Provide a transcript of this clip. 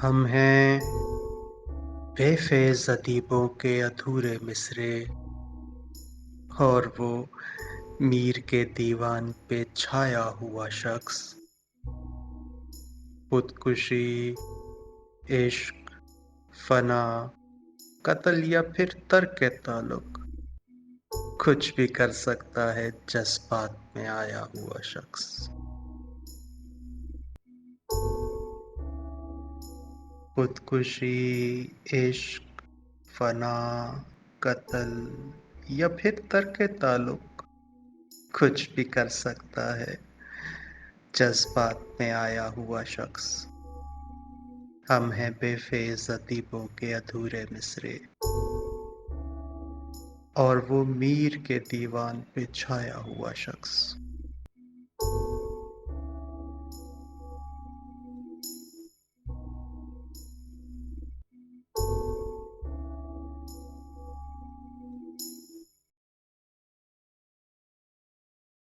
हम हैं फैज अदीबों के अधूरे मिसरे, और वो मीर के दीवान पे छाया हुआ शख्स। खुदकुशी, इश्क, फना, कत्ल या फिर तर्क ताल्लुक, कुछ भी कर सकता है जज्बात में आया हुआ शख्स। खुदकुशी, इश्क, फना, कत्ल या फिर तर्क ताल्लुक, कुछ भी कर सकता है जज्बात में आया हुआ शख्स। हम हैं बेफेज अदीबों के अधूरे मिसरे, और वो मीर के दीवान पे छाया हुआ शख्स।